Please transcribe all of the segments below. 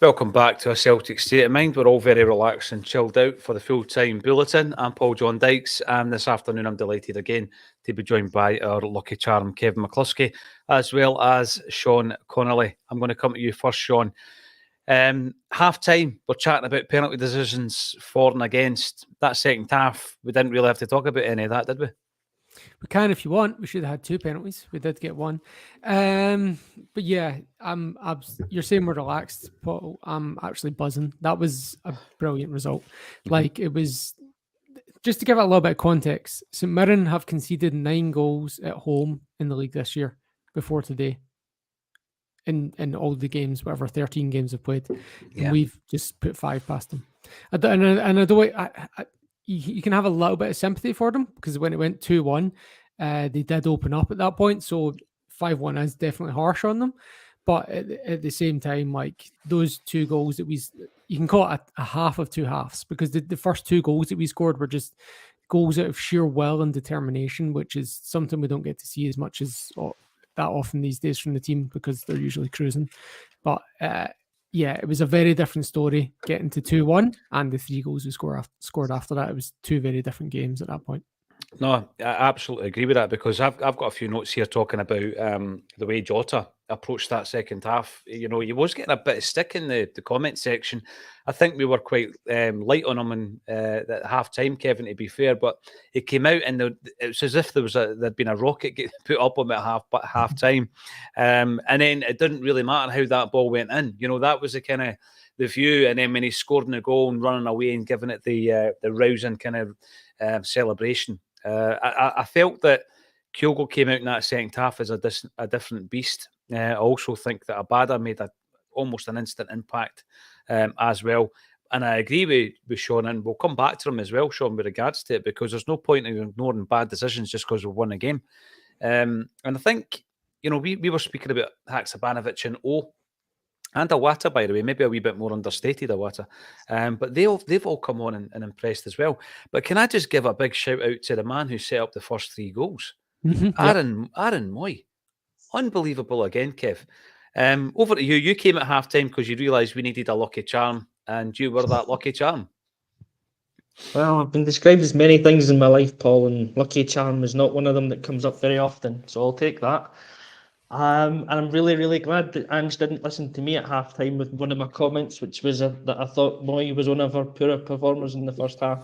Welcome back to a Celtic State of Mind. We're all very relaxed and chilled out for the full-time bulletin. I'm Paul John Dykes, and this afternoon I'm delighted again to be joined by our lucky charm, Kevin McCluskey, as well as Sean Connolly. I'm going to come to you first, Sean. Half-time, we're chatting about penalty decisions for and against. That second half, we didn't really have to talk about any of that, did we? We can if you want. We should have had 2 penalties. We did get one. But yeah, you're saying we're relaxed, Paul. I'm actually buzzing. That was a brilliant result. Like, it was, just to give it a little bit of context, St Mirren have conceded 9 goals at home in the league this year before today. In all the games, whatever 13 games have played. And we've just put 5 past them. You can have a little bit of sympathy for them, because when it went 2-1, they did open up at that point. So 5-1 is definitely harsh on them. But at the same time, like, those 2 goals that you can call it a half of 2 halves, because the first 2 goals that we scored were just goals out of sheer will and determination, which is something we don't get to see as much as that often these days from the team, because they're usually cruising. But yeah, it was a very different story getting to 2-1, and the 3 goals we scored after that. It was 2 very different games at that point. No, I absolutely agree with that, because I've got a few notes here talking about the way Jota approached that second half. You know, he was getting a bit of stick in the comment section. I think we were quite light on him at half time, Kevin, to be fair, but he came out and it was as if there'd been a rocket get put up on him at half time. And then it didn't really matter how that ball went in. You know, that was the kind of the view. And then when he scored in the goal and running away and giving it the rousing kind of celebration. I felt that Kyogo came out in that second half as a different beast. I also think that Abada made almost an instant impact as well. And I agree with Sean, and we'll come back to him as well, Sean, with regards to it, because there's no point in ignoring bad decisions just because we've won a game. And I think, you know, we were speaking about Haksabanovic and and Awata, by the way, maybe a wee bit more understated, Awata. But they've all come on and impressed as well. But can I just give a big shout out to the man who set up the first 3 goals? Aaron Moy. Unbelievable again, Kev. Over to you. You came at halftime because you realised we needed a lucky charm, and you were that lucky charm. Well, I've been described as many things in my life, Paul, and lucky charm is not one of them that comes up very often, so I'll take that. And I'm really, really glad that Ange didn't listen to me at halftime with one of my comments, which was that I thought Moy was one of our poorer performers in the first half,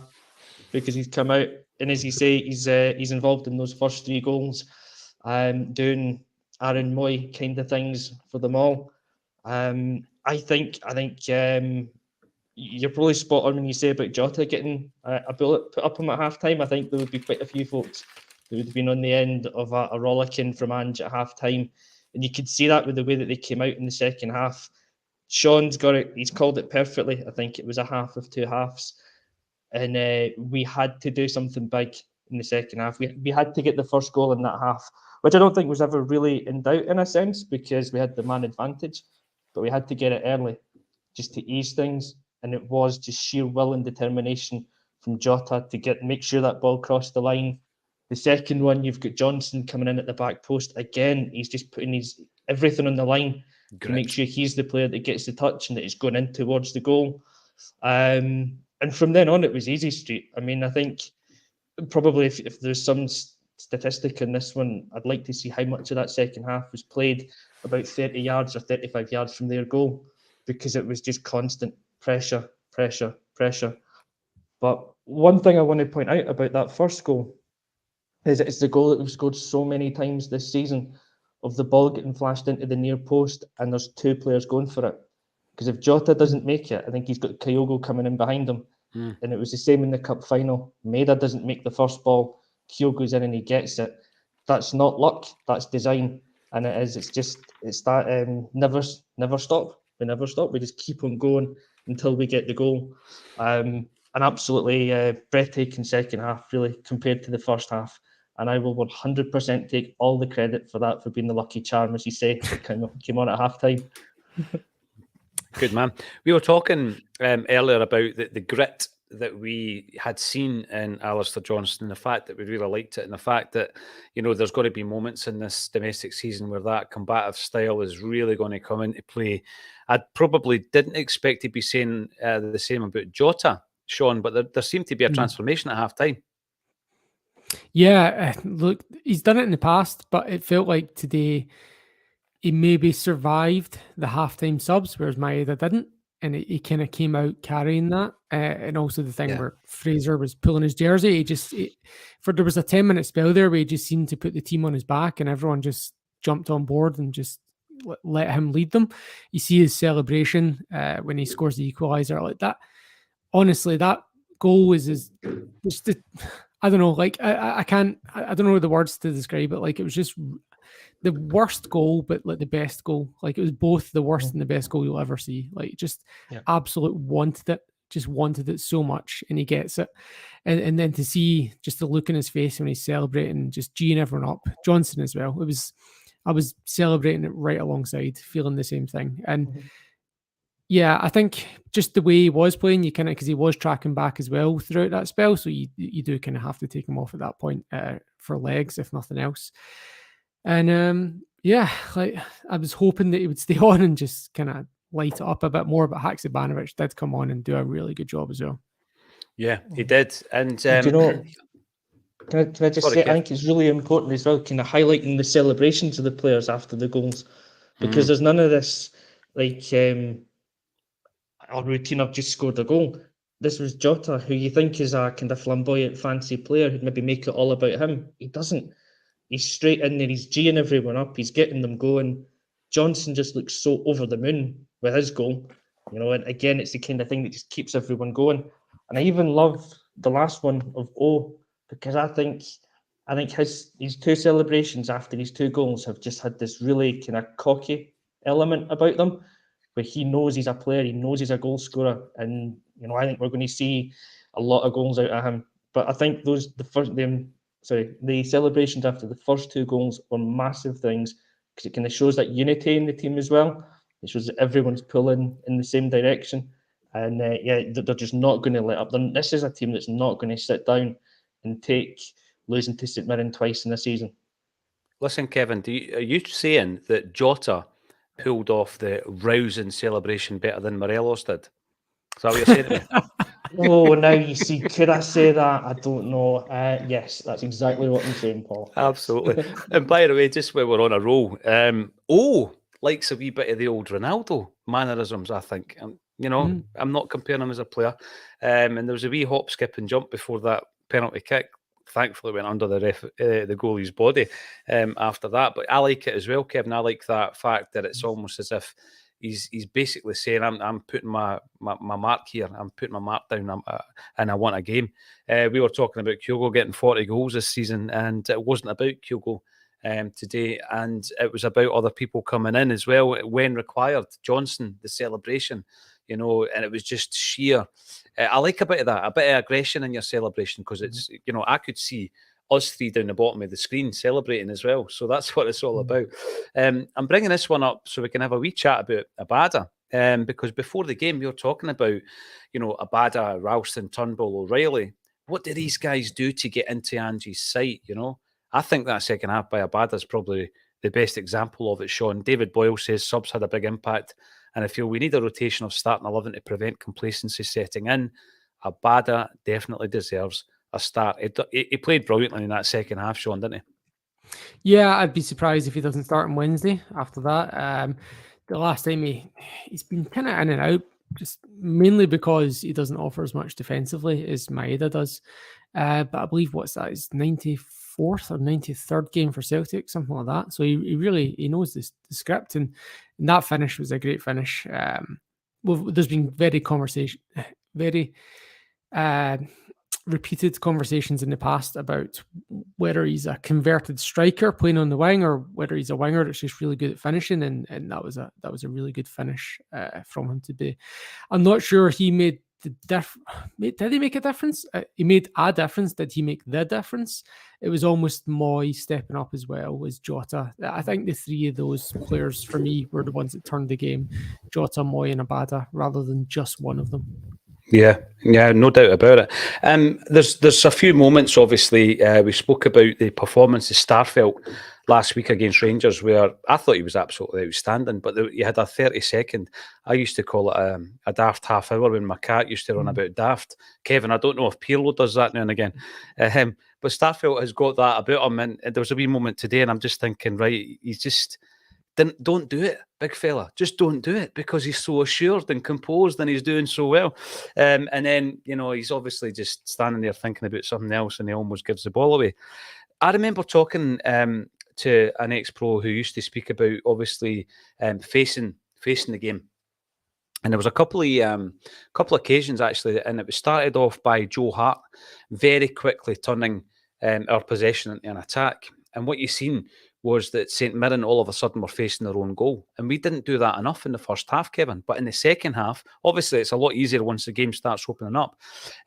because he's come out and, as you say, he's involved in those first 3 goals, doing Aaron Moy kind of things for them all. I think you're probably spot on when you say about Jota getting a bullet put up him at halftime. I think there would be quite a few folks that would have been on the end of a rollicking from Ange at halftime. And you could see that with the way that they came out in the second half. Sean's got it, he's called it perfectly. I think it was a half of 2 halves. And we had to do something big in the second half. We had to get the first goal in that half, which I don't think was ever really in doubt in a sense, because we had the man advantage. But we had to get it early just to ease things. And it was just sheer will and determination from Jota to make sure that ball crossed the line. The second one, you've got Johnson coming in at the back post. Again, he's just putting everything on the line to make sure he's the player that gets the touch and that he's going in towards the goal. And from then on, it was easy street. I mean, I think probably if there's some statistic in this one, I'd like to see how much of that second half was played about 30 yards or 35 yards from their goal, because it was just constant pressure. But one thing I want to point out about that first goal is it's the goal that we've scored so many times this season, of the ball getting flashed into the near post and there's 2 players going for it. Because if Jota doesn't make it, I think he's got Kyogo coming in behind him. And it was the same in the cup final. Maeda doesn't make the first ball, Kyogo's in and he gets it. That's not luck, that's design. And it's that never stop. We never stop. We just keep on going until we get the goal. An absolutely breathtaking second half, really, compared to the first half. And I will 100% take all the credit for that, for being the lucky charm, as you say, that came on at halftime. Good man. We were talking earlier about the grit that we had seen in Alistair Johnston, the fact that we really liked it, and the fact that, there's got to be moments in this domestic season where that combative style is really going to come into play. I probably didn't expect to be saying the same about Jota, Sean, but there seemed to be a transformation at half-time. Yeah, look, he's done it in the past, but it felt like today he maybe survived the halftime subs, whereas Maeda didn't. And he kind of came out carrying that. And also the thing where Fraser was pulling his jersey. There was a 10-minute spell there where he just seemed to put the team on his back and everyone just jumped on board and just let him lead them. You see his celebration when he scores the equalizer like that. Honestly, that goal was I don't know, like I don't know the words to describe it. Like it was just the worst goal, but like the best goal. Like it was both the worst and the best goal you'll ever see. Like just absolute wanted it so much, and he gets it. And then to see just the look in his face when he's celebrating, just geeing everyone up, Johnson as well. I was celebrating it right alongside, feeling the same thing. And yeah, I think just the way he was playing, you kind of, because he was tracking back as well throughout that spell, so you do kind of have to take him off at that point for legs, if nothing else. And like I was hoping that he would stay on and just kind of light it up a bit more, but Haksabanovic did come on and do a really good job as well. Yeah, he did. And can I just say, I think it's really important as well, kind of highlighting the celebrations of the players after the goals, because there's none of this like a routine of just scored a goal. This was Jota, who you think is a kind of flamboyant, fancy player who'd maybe make it all about him. He doesn't. He's straight in there. He's geeing everyone up. He's getting them going. Johnson just looks so over the moon with his goal, and again, it's the kind of thing that just keeps everyone going. And I even love the last one of O, because I think his two celebrations after these two goals have just had this really kind of cocky element about them, where he knows he's a player, he knows he's a goal scorer, and I think we're going to see a lot of goals out of him. But I think the celebrations after the first two goals were massive things, because it kind of shows that unity in the team as well. It shows that everyone's pulling in the same direction, and they're just not going to let up. This is a team that's not going to sit down and take losing to St Mirren twice in a season. Listen, Kevin, are you saying that Jota pulled off the rousing celebration better than Morelos did? Is that what you're saying to me? Oh, now you see, could I say that? I don't know. Yes, that's exactly what I'm saying, Paul. Absolutely. And by the way, just when we're on a roll, likes a wee bit of the old Ronaldo mannerisms, I think. I'm not comparing him as a player. And there was a wee hop, skip and jump before that penalty kick. Thankfully went under the goalie's body after that. But I like it as well, Kevin. I like that fact that it's almost as if he's basically saying, I'm putting my mark here. I'm putting my mark down, and I want a game. We were talking about Kyogo getting 40 goals this season, and it wasn't about Kyogo today, and it was about other people coming in as well when required. Johnson, the celebration, and it was just sheer. I like a bit of that, a bit of aggression in your celebration, because it's, I could see us three down the bottom of the screen celebrating as well. So that's what it's all about. I'm bringing this one up so we can have a wee chat about Abada, because before the game we were talking about, Abada, Ralston, Turnbull, O'Reilly. What do these guys do to get into Angie's sight? I think that second half by Abada is probably the best example of it, Sean. David Boyle says subs had a big impact, and I feel we need a rotation of starting 11 to prevent complacency setting in. Abada definitely deserves a start. He played brilliantly in that second half, Sean, didn't he? Yeah, I'd be surprised if he doesn't start on Wednesday after that. The last time he's been kind of in and out, just mainly because he doesn't offer as much defensively as Maeda does. But I believe his 94th or 93rd game for Celtic, something like that. So he really knows the script, and that finish was a great finish. There's been very repeated conversations in the past about whether he's a converted striker playing on the wing or whether he's a winger that's just really good at finishing, and that was a really good finish from him today. I'm not sure he made the difference. Did he make a difference? He made a difference. Did he make the difference? It was almost Moy stepping up as well as Jota. I think the three of those players for me were the ones that turned the game: Jota, Moy, and Abada, rather than just one of them. Yeah, no doubt about it. There's a few moments. Obviously, we spoke about the performance of Starfelt last week against Rangers, where I thought he was absolutely outstanding. But you had a 30-second. I used to call it a daft half hour when my cat used to run about daft. Kevin, I don't know if Pirlo does that now and again, but Starfelt has got that about him. And there was a wee moment today, and I'm just thinking, right, he's just. Don't do it, big fella. Just don't do it, because he's so assured and composed and he's doing so well. And then, he's obviously just standing there thinking about something else, and he almost gives the ball away. I remember talking to an ex-pro who used to speak about, obviously, facing the game. And there was a couple of occasions, actually, and it was started off by Joe Hart very quickly turning our possession into an attack. And what you seen was that St Mirren all of a sudden were facing their own goal. And we didn't do that enough in the first half, Kevin. But in the second half, obviously it's a lot easier once the game starts opening up.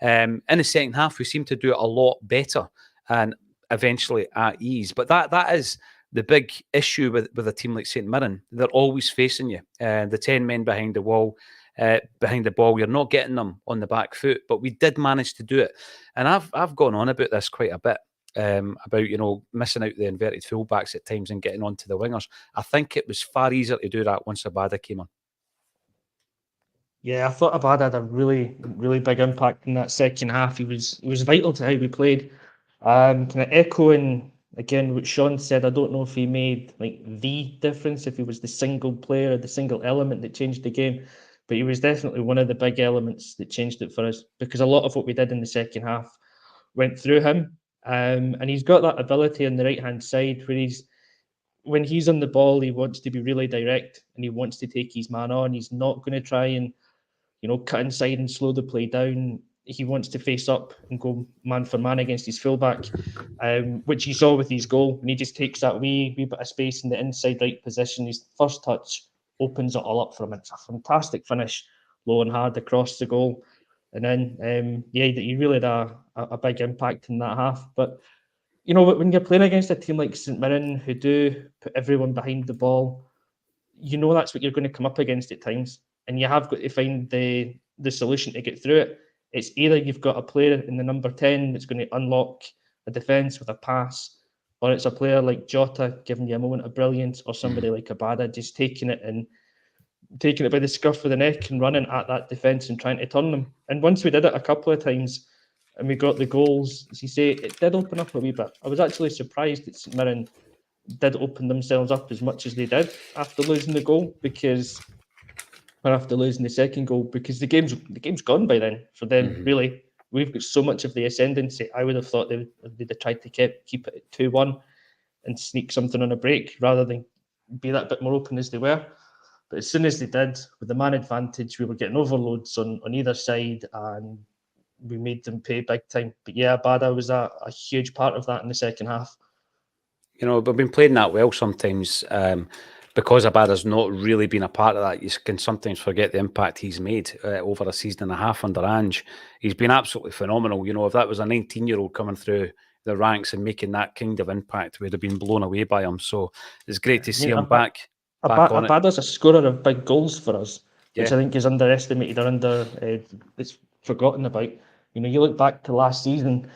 In the second half, we seem to do it a lot better and eventually at ease. But that is the big issue with a team like St Mirren. They're always facing you. The 10 men behind the wall, behind the ball, you're not getting them on the back foot. But we did manage to do it. And I've gone on about this quite a bit. About missing out the inverted fullbacks at times and getting onto the wingers. I think it was far easier to do that once Abada came on. Yeah, I thought Abada had a really, really big impact in that second half. He was vital to how we played. Kind of echoing again what Sean said. I don't know if he made like the difference, if he was the single player, the single element that changed the game, but he was definitely one of the big elements that changed it for us, because a lot of what we did in the second half went through him. And he's got that ability on the right-hand side where when he's on the ball, he wants to be really direct and he wants to take his man on. He's not going to try and, cut inside and slow the play down. He wants to face up and go man for man against his fullback, which you saw with his goal. And he just takes that wee bit of space in the inside right position. His first touch opens it all up for him. It's a fantastic finish, low and hard across the goal. And then, he really had a big impact in that half. But, when you're playing against a team like St Mirren, who do put everyone behind the ball, that's what you're going to come up against at times. And you have got to find the solution to get through it. It's either you've got a player in the number 10 that's going to unlock a defence with a pass, or it's a player like Jota giving you a moment of brilliance, or somebody like Abada just taking it by the scruff of the neck and running at that defence and trying to turn them. And once we did it a couple of times and we got the goals, as you say, it did open up a wee bit. I was actually surprised that St Mirren did open themselves up as much as they did after losing the goal, after losing the second goal, because the game's gone by then for them, really. We've got so much of the ascendancy. I would have thought they'd have tried to keep it at 2-1 and sneak something on a break rather than be that bit more open as they were. But as soon as they did, with the man advantage, we were getting overloads on either side and we made them pay big time. But yeah, Abada was a huge part of that in the second half. We've been playing that well sometimes because Abada's not really been a part of that. You can sometimes forget the impact he's made over a season and a half under Ange. He's been absolutely phenomenal. If that was a 19-year-old coming through the ranks and making that kind of impact, we'd have been blown away by him. So it's great to see him back on it. Abada's a scorer of big goals for us, which I think is underestimated or it's forgotten about. You look back to last season,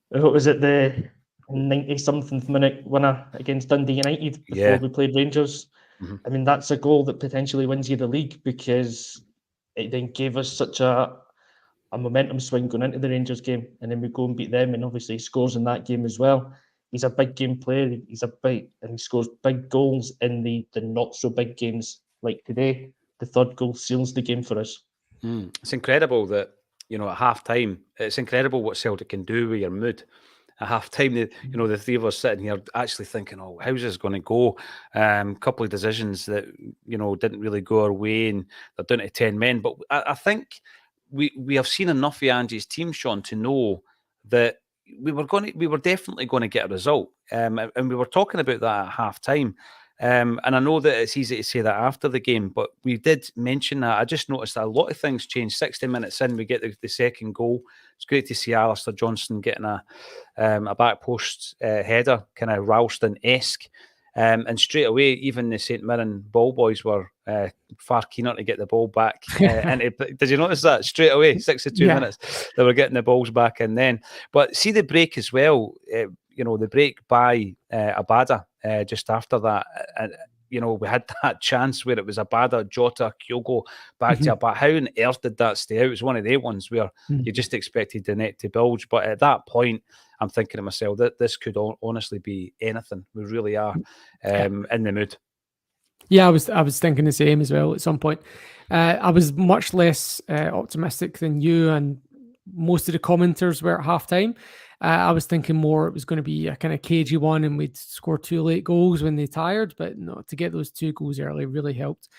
what was it, the 90-something minute winner against Dundee United before we played Rangers? I mean, that's a goal that potentially wins you the league, because it then gave us such a momentum swing going into the Rangers game, and then we go and beat them, and obviously he scores in that game as well. He's a big game player. And he scores big goals in the not so big games like today. The third goal seals the game for us. It's incredible that at half time, it's incredible what Celtic can do with your mood. At half time, the three of us sitting here actually thinking, "Oh, how's this going to go?" Couple of decisions that didn't really go our way, and they're down to 10 men. But I think we have seen enough of Ange's team, Sean, to know that we were definitely going to get a result. And we were talking about that at half time. And I know that it's easy to say that after the game, but we did mention that. I just noticed that a lot of things changed. 60 minutes in, we get the second goal. It's great to see Alistair Johnston getting a back post header, kind of Ralston-esque. And straight away, even the St Mirren ball boys were far keener to get the ball back. Did you notice that straight away? 62 minutes, they were getting the balls back in then. But see the break as well. The break by Abada just after that. We had that chance where it was Abada, Jota, Kyogo back to Abada. How on earth did that stay out? It was one of the ones where you just expected the net to bulge. But at that point, I'm thinking to myself that this could honestly be anything. We really are in the mood. Yeah, I was thinking the same as well at some point. I was much less optimistic than you and most of the commenters were at halftime. I was thinking more it was going to be a kind of cagey one and we'd score 2 late goals when they tired, but no, to get those 2 goals early really helped.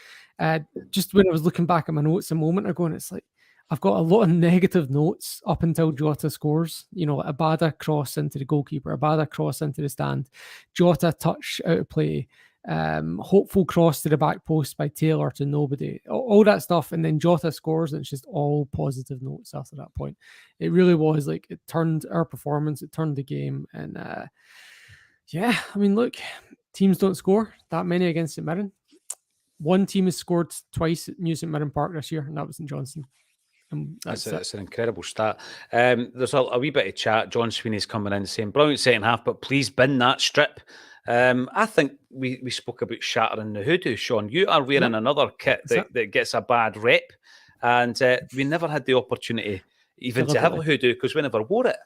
Just when I was looking back at my notes a moment ago, and it's like, I've got a lot of negative notes up until Jota scores. Abada cross into the goalkeeper, Abada cross into the stand, Jota touch out of play, hopeful cross to the back post by Taylor to nobody, all that stuff, and then Jota scores, and it's just all positive notes after that point. It really was like it turned our performance, it turned the game, and look, teams don't score that many against St Mirren. One team has scored twice at New St Mirren Park this year, and that was St Johnstone. That's an incredible stat. There's a wee bit of chat. John Sweeney's coming in saying, brilliant second half, but please bin that strip. I think we spoke about shattering the hoodoo, Sean. You are wearing another kit that gets a bad rep, and we never had the opportunity even to have a hoodoo because we never wore it.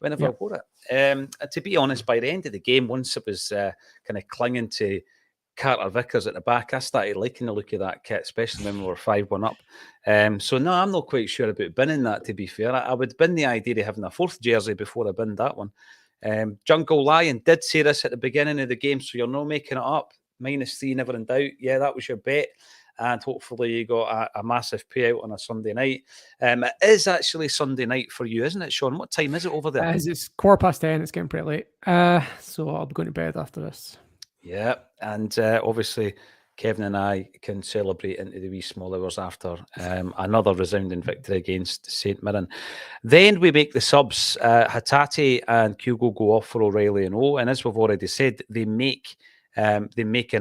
To be honest, by the end of the game, once it was kind of clinging to Carter Vickers at the back, I started liking the look of that kit, especially when we were 5-1 up. So no, I'm not quite sure about binning that, to be fair. I would bin the idea of having a 4th jersey before I binned that one. Jungle Lion did say this at the beginning of the game, so you're not making it up. -3, never in doubt. Yeah, that was your bet. And hopefully you got a massive payout on a Sunday night. It is actually Sunday night for you, isn't it, Sean? What time is it over there? It's 10:15. It's getting pretty late. So I'll be going to bed after this. Yeah, and obviously Kevin and I can celebrate into the wee small hours after another resounding victory against St Mirren. Then we make the subs. Hatate and Kyogo go off for O'Reilly and O, and as we've already said, they make an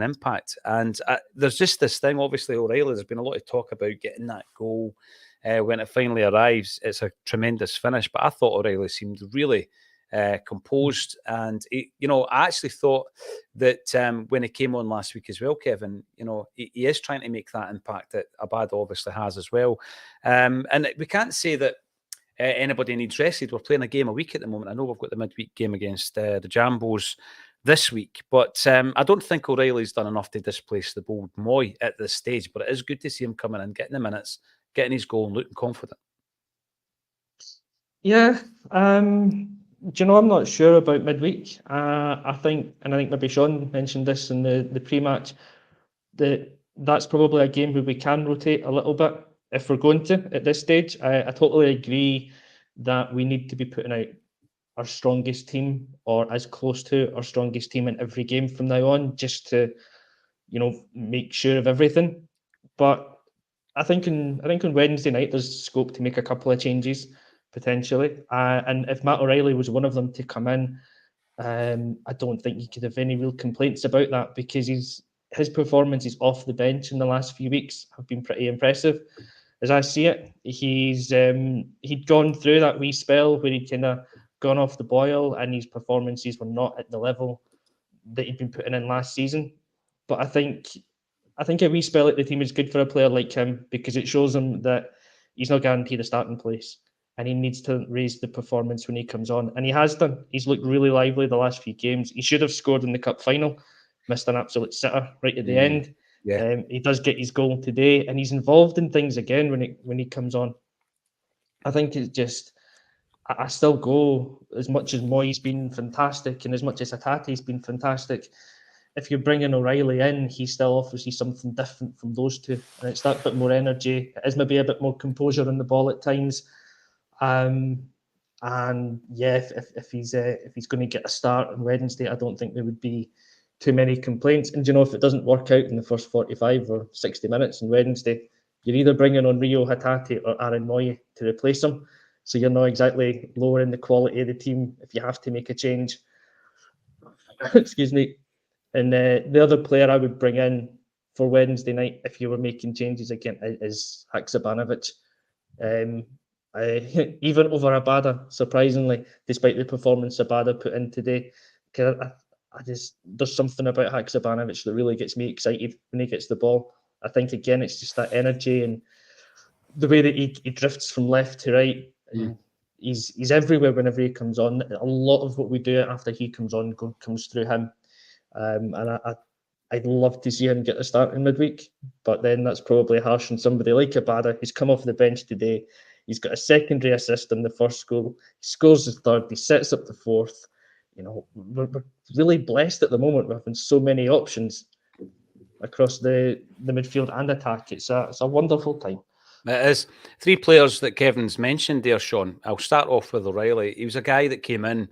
impact. And there's just this thing, obviously, O'Reilly, there's been a lot of talk about getting that goal. When it finally arrives, it's a tremendous finish, but I thought O'Reilly seemed really composed, and I actually thought that when he came on last week as well, Kevin, he is trying to make that impact that Abada obviously has as well, and we can't say that anybody needs rested. We're playing a game a week at the moment. I know we've got the midweek game against the Jambos this week, but I don't think O'Reilly's done enough to displace the bold Moy at this stage, but it is good to see him coming in, getting the minutes, getting his goal and looking confident. Yeah, do you know, I'm not sure about midweek. I think maybe Sean mentioned this in the pre-match, that's probably a game where we can rotate a little bit if we're going to at this stage. I totally agree that we need to be putting out our strongest team or as close to our strongest team in every game from now on, just to, make sure of everything. But I think on Wednesday night there's scope to make a couple of changes potentially, and if Matt O'Reilly was one of them to come in, I don't think you could have any real complaints about that, because his performances off the bench in the last few weeks have been pretty impressive. As I see it, he'd gone through that wee spell where he'd kind of gone off the boil and his performances were not at the level that he'd been putting in last season. But I think a wee spell at the team is good for a player like him, because it shows him that he's not guaranteed a starting place, and he needs to raise the performance when he comes on. And he has done. He's looked really lively the last few games. He should have scored in the cup final, missed an absolute sitter right at the end. Yeah. He does get his goal today, and he's involved in things again when he comes on. I think it's just, I still go, as much as Moy's been fantastic and as much as Hatate's been fantastic, if you're bringing O'Reilly in, he still offers you something different from those two. And it's that bit more energy. It is maybe a bit more composure on the ball at times. And yeah, if he's going to get a start on Wednesday, I don't think there would be too many complaints. And if it doesn't work out in the first 45 or 60 minutes on Wednesday, you're either bringing on Rio Hatate or Aaron Moy to replace him. So you're not exactly lowering the quality of the team if you have to make a change. Excuse me. And the other player I would bring in for Wednesday night, if you were making changes again, is Haksabanovic. Even over Abada, surprisingly, despite the performance Abada put in today, there's something about Haksabanovic that really gets me excited when he gets the ball. I think again it's just that energy and the way that he drifts from left to right. And he's everywhere whenever he comes on. A lot of what we do after he comes on comes through him. And I'd love to see him get a start in midweek, but then that's probably harsh on somebody like Abada. He's come off the bench today. He's got a secondary assist in the first goal. He scores the third. He sets up the fourth. We're really blessed at the moment. We're having so many options across the midfield and attack. It's a wonderful time. It is. 3 players that Kevin's mentioned there, Sean. I'll start off with O'Reilly. He was a guy that came in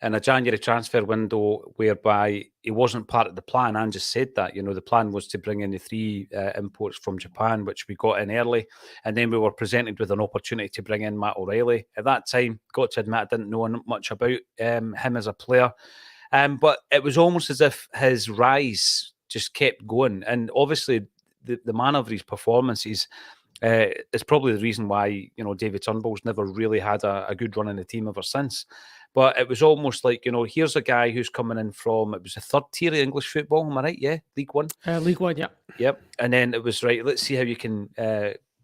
a January transfer window whereby he wasn't part of the plan. Anne just said that. The plan was to bring in the 3 imports from Japan, which we got in early. And then we were presented with an opportunity to bring in Matt O'Reilly. At that time, got to admit, I didn't know much about him as a player. But it was almost as if his rise just kept going. And obviously, the man of his performances is probably the reason why, David Turnbull's never really had a good run in the team ever since. But it was almost like, here's a guy who's coming in from, it was a third tier of English football, am I right? Yeah, League One? League One, yeah. Yep. And then it was, right, let's see how you can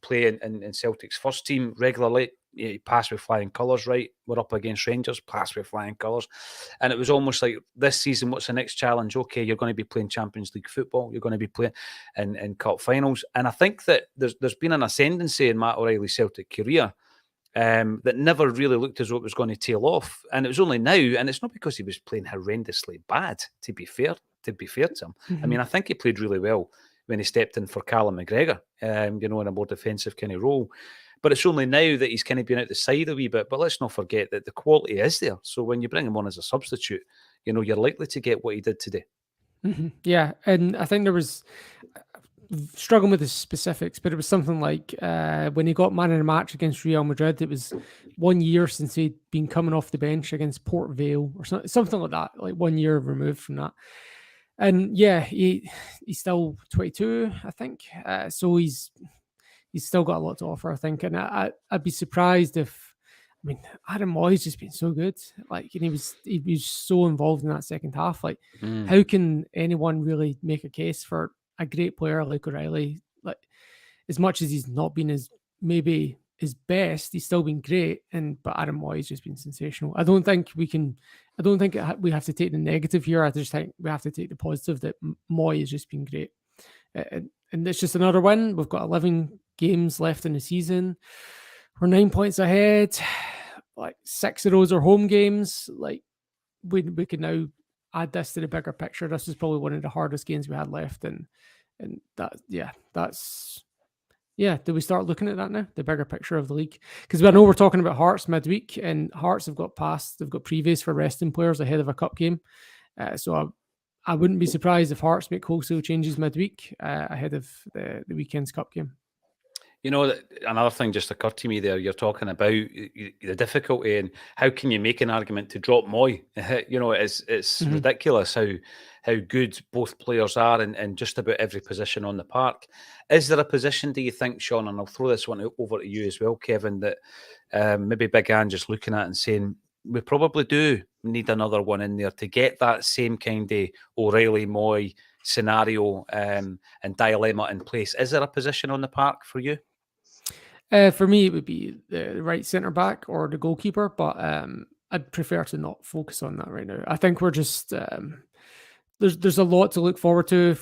play in Celtic's first team regularly. You pass with flying colours, right? We're up against Rangers, pass with flying colours. And it was almost like, this season, what's the next challenge? Okay, you're going to be playing Champions League football. You're going to be playing in cup finals. And I think that there's been an ascendancy in Matt O'Reilly's Celtic career that never really looked as though it was going to tail off. And it was only now, and it's not because he was playing horrendously bad, to be fair to him. I mean, I think he played really well when he stepped in for Callum McGregor, in a more defensive kind of role. But it's only now that he's kind of been out the side a wee bit. But let's not forget that the quality is there. So when you bring him on as a substitute, you're likely to get what he did today. Yeah, and I think there was struggling with the specifics, but it was something like when he got man in a match against Real Madrid, it was 1 year since he'd been coming off the bench against Port Vale or something like that, like 1 year removed from that. And yeah, he's still 22, I think. So he's still got a lot to offer, I think. And I'd be surprised if, Adam Moyes just been so good. Like, and he was so involved in that second half. Like, how can anyone really make a case for a great player like O'Reilly? Like, as much as he's not been maybe his best, he's still been great. But Adam Moyes just been sensational. I don't think we have to take the negative here. I just think we have to take the positive that Moyes has just been great. And it's just another win. We've got 11 games left in the season. We're 9 points ahead. Like, 6 of those are home games. Like, we can now add this to the bigger picture. This is probably one of the hardest games we had left, and do we start looking at that now, the bigger picture of the league? Because I know we're talking about Hearts midweek, and Hearts have got previous for resting players ahead of a cup game. So I wouldn't be surprised if Hearts make wholesale changes midweek ahead of the weekend's cup game. Another thing just occurred to me there. You're talking about the difficulty and how can you make an argument to drop Moy? It's ridiculous how good both players are in just about every position on the park. Is there a position, do you think, Sean, and I'll throw this one over to you as well, Kevin, that maybe Big Ann just looking at and saying, we probably do need another one in there to get that same kind of O'Reilly-Moy scenario and dilemma in place? Is there a position on the park for you? For me, it would be the right centre back or the goalkeeper, but I'd prefer to not focus on that right now. I think we're just there's a lot to look forward to.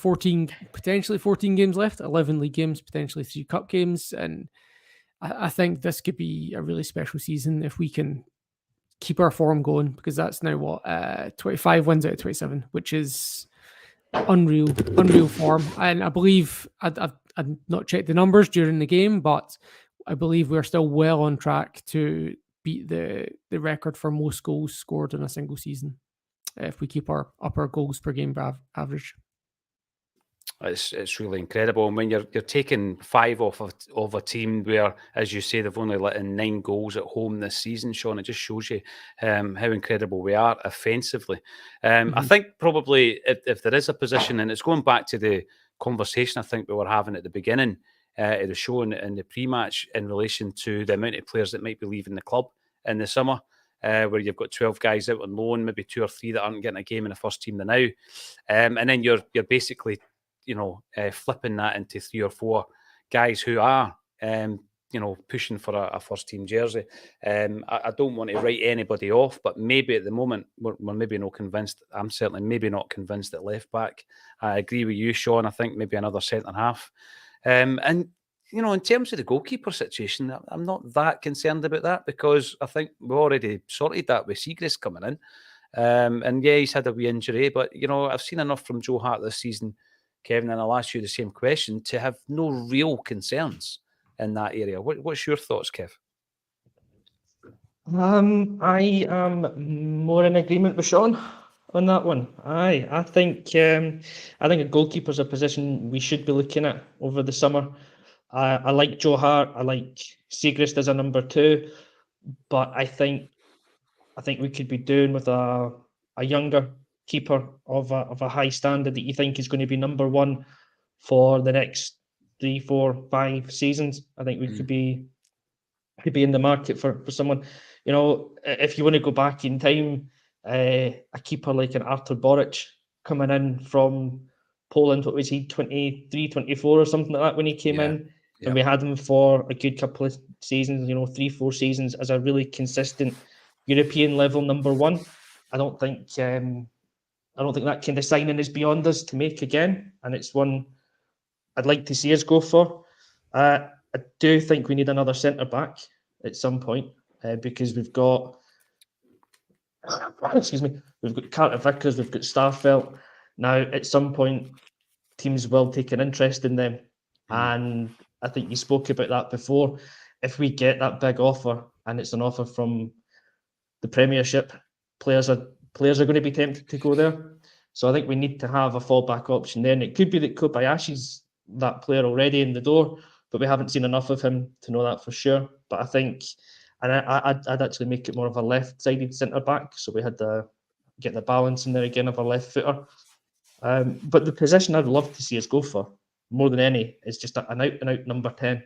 Potentially 14 games left, 11 league games, potentially 3 cup games, and I think this could be a really special season if we can keep our form going, because that's now 25 wins out of 27, which is unreal form. And I believe I've not checked the numbers during the game, but I believe we're still well on track to beat the record for most goals scored in a single season if we keep our goals per game average. It's really incredible. And when you're taking 5 off of a team where, as you say, they've only let in 9 goals at home this season, Sean, it just shows you how incredible we are offensively. I think probably if there is a position, and it's going back to the conversation I think we were having at the beginning of the show and in the pre-match in relation to the amount of players that might be leaving the club in the summer, where you've got 12 guys out on loan, maybe 2 or 3 that aren't getting a game in the first team now, and then you're basically flipping that into 3 or 4 guys who are, pushing for a first team jersey. I don't want to write anybody off, but maybe at the moment we're maybe not convinced. I'm certainly maybe not convinced at left back. I agree with you, Sean. I think maybe another centre half. And in terms of the goalkeeper situation, I'm not that concerned about that because I think we've already sorted that with Siegrist coming in. And yeah, he's had a wee injury, but I've seen enough from Joe Hart this season, Kevin, and I'll ask you the same question, to have no real concerns in that area. What's your thoughts, Kev? I am more in agreement with Sean on that one. I think a goalkeeper's a position we should be looking at over the summer. I like Joe Hart. I like Siegrist as a number 2, but I think we could be doing with a younger keeper of a high standard that you think is going to be number 1 for the next 3, 4, 5 seasons. I think we could be in the market for someone. If you want to go back in time, a keeper like an Artur Boric coming in from Poland, what was he, 23, 24 or something like that when he came in, and we had him for a good couple of seasons, 3, 4 seasons as a really consistent European level number 1. I don't think that kind of signing is beyond us to make again, and it's one I'd like to see us go for. I do think we need another centre back at some point because we've got Carter Vickers, we've got Starfelt. Now, at some point, teams will take an interest in them, and I think you spoke about that before. If we get that big offer, and it's an offer from the Premiership, players are going to be tempted to go there. So I think we need to have a fallback option there. And it could be that Kobayashi's that player already in the door, but we haven't seen enough of him to know that for sure. But I think, and I'd actually make it more of a left-sided centre back, so we had to get the balance in there again of a left footer. But the position I'd love to see us go for more than any is just an out-and-out number 10,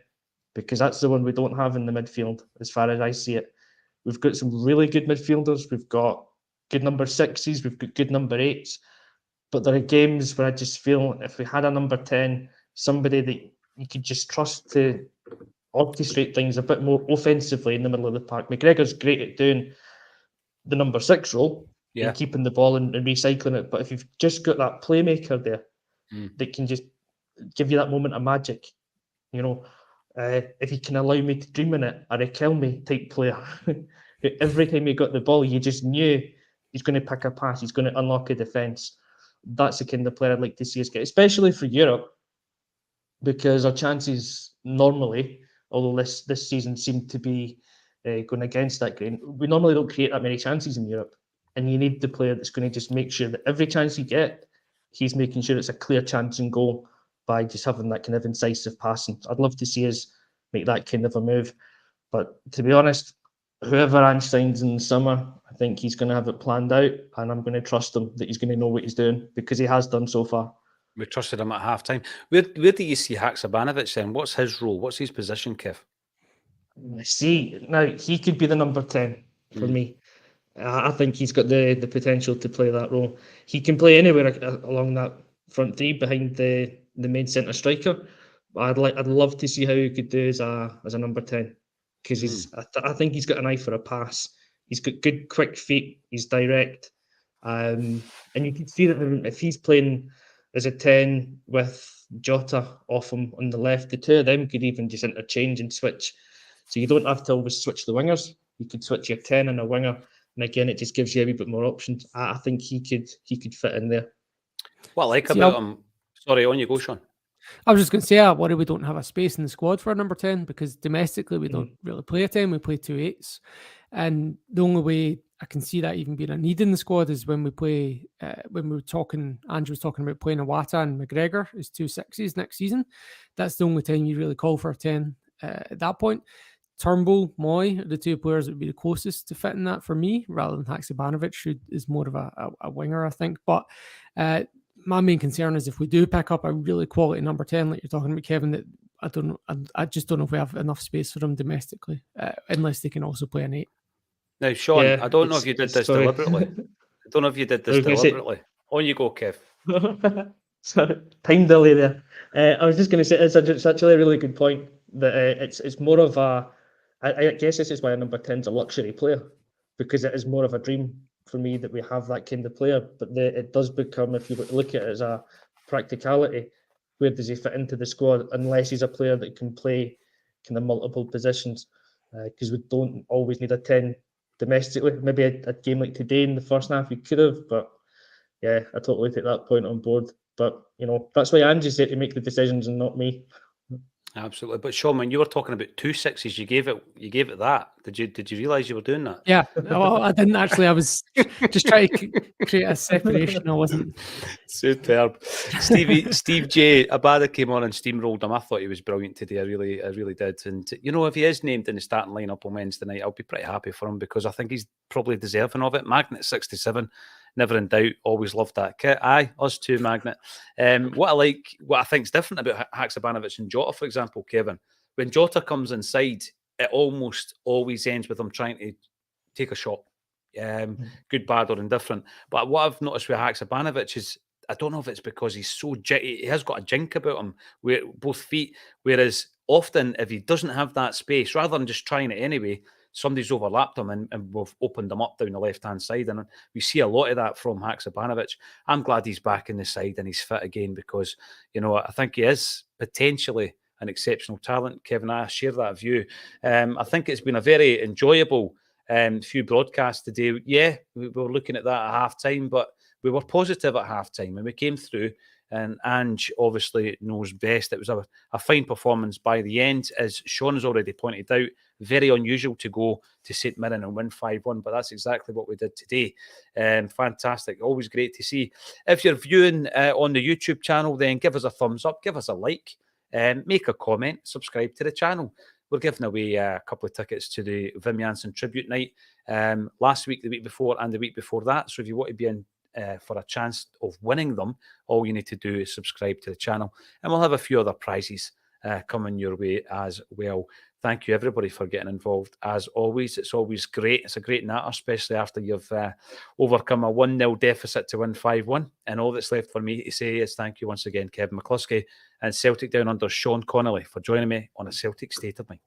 because that's the one we don't have in the midfield as far as I see it. We've got some really good midfielders. We've got good number 6s. We've got good number 8s. But there are games where I just feel if we had a number 10, somebody that you could just trust to orchestrate things a bit more offensively in the middle of the park. McGregor's great at doing the number 6 role and keeping the ball and recycling it. But if you've just got that playmaker there that can just give you that moment of magic, if he can allow me to dream in it, a Riquelme type player. Every time he got the ball, you just knew he's going to pick a pass, he's going to unlock a defence. That's the kind of player I'd like to see us get, especially for Europe, because our chances normally, although this season seemed to be going against that grain, we normally don't create that many chances in Europe. And you need the player that's going to just make sure that every chance you get, he's making sure it's a clear chance and goal by just having that kind of incisive passing. I'd love to see us make that kind of a move. But to be honest, whoever Ange signs in the summer, I think he's going to have it planned out, and I'm going to trust him that he's going to know what he's doing, because he has done so far. We trusted him at half-time. Where do you see Haksabanovic then? What's his role? What's his position, Kev? See, now he could be the number 10 for me. I think he's got the potential to play that role. He can play anywhere along that front 3 behind the main centre striker. I'd love to see how he could do as a number 10, because I think he's got an eye for a pass. He's got good quick feet. He's direct, and you can see that if he's playing as a 10 with Jota off him on the left, the two of them could even just interchange and switch. So you don't have to always switch the wingers. You could switch your 10 and a winger, and again, it just gives you a wee bit more options. I think he could fit in there. What I like about him... Sorry, on you go, Sean. I was just going to say, I worry we don't have a space in the squad for a number 10, because domestically we don't really play a 10, we play 2 8s. And the only way I can see that even being a need in the squad is when we play, when we were talking, Andrew was talking about playing Iwata and McGregor as 2 6s next season. That's the only time you really call for a 10 at that point. Turnbull, Moy are the 2 players that would be the closest to fitting that for me, rather than Haksabanovic, who is more of a winger, I think. But my main concern is if we do pick up a really quality number 10, like you're talking about, Kevin, that I just don't know if we have enough space for them domestically, unless they can also play an 8. Now, Sean, Yeah, I don't know if you did this deliberately. I don't know if you did this deliberately. On you go, Kev. Sorry, time delay there. I was just going to say it's actually a really good point that it's more of a. I guess this is why a number 10 is a luxury player, because it is more of a dream for me that we have that kind of player. But it does become, if you look at it as a practicality, where does he fit into the squad? Unless he's a player that can play kind of multiple positions, because we don't always need a 10 domestically. Maybe a game like today in the first half we could have, but yeah, I totally take that point on board. But that's why Angie's there to make the decisions and not me. Absolutely. But Sean, when you were talking about 2 6s, you gave it that. Did you realise you were doing that? Yeah. Well, I didn't actually. I was just trying to create a separation. I wasn't. Superb. Steve J. Abada came on and steamrolled him. I thought he was brilliant today. I really did. And if he is named in the starting lineup on Wednesday night, I'll be pretty happy for him, because I think he's probably deserving of it. Magnet 67. Never in doubt. Always loved that kit. Aye, us too, Magnet. What I think is different about Haksabanovic and Jota, for example, Kevin, when Jota comes inside, it almost always ends with him trying to take a shot. Good, bad, or indifferent. But what I've noticed with Haksabanovic is, I don't know if it's because he's so he has got a jink about him, where both feet. Whereas often, if he doesn't have that space, rather than just trying it anyway, somebody's overlapped him and we've opened him up down the left-hand side. And we see a lot of that from Haksabanovic. I'm glad he's back in the side and he's fit again, because, I think he is potentially an exceptional talent. Kevin, I share that view. I think it's been a very enjoyable few broadcasts today. Yeah, we were looking at that at half-time, but we were positive at half-time when we came through. And Ange obviously knows best. It was a fine performance by the end, as Sean has already pointed out. Very unusual to go to St Mirren and win 5-1, but that's exactly what we did today. Fantastic. Always great to see. If you're viewing on the YouTube channel, then give us a thumbs up, give us a like, make a comment, subscribe to the channel. We're giving away a couple of tickets to the Wim Jansen tribute night last week, the week before, and the week before that. So if you want to be in for a chance of winning them, all you need to do is subscribe to the channel, and we'll have a few other prizes coming your way as well. Thank you, everybody, for getting involved. As always, it's always great. It's a great natter, especially after you've overcome a 1-0 deficit to win 5-1. And all that's left for me to say is thank you once again, Kevin McCluskey, and Celtic Down Under Sean Connolly, for joining me on A Celtic State of Mind.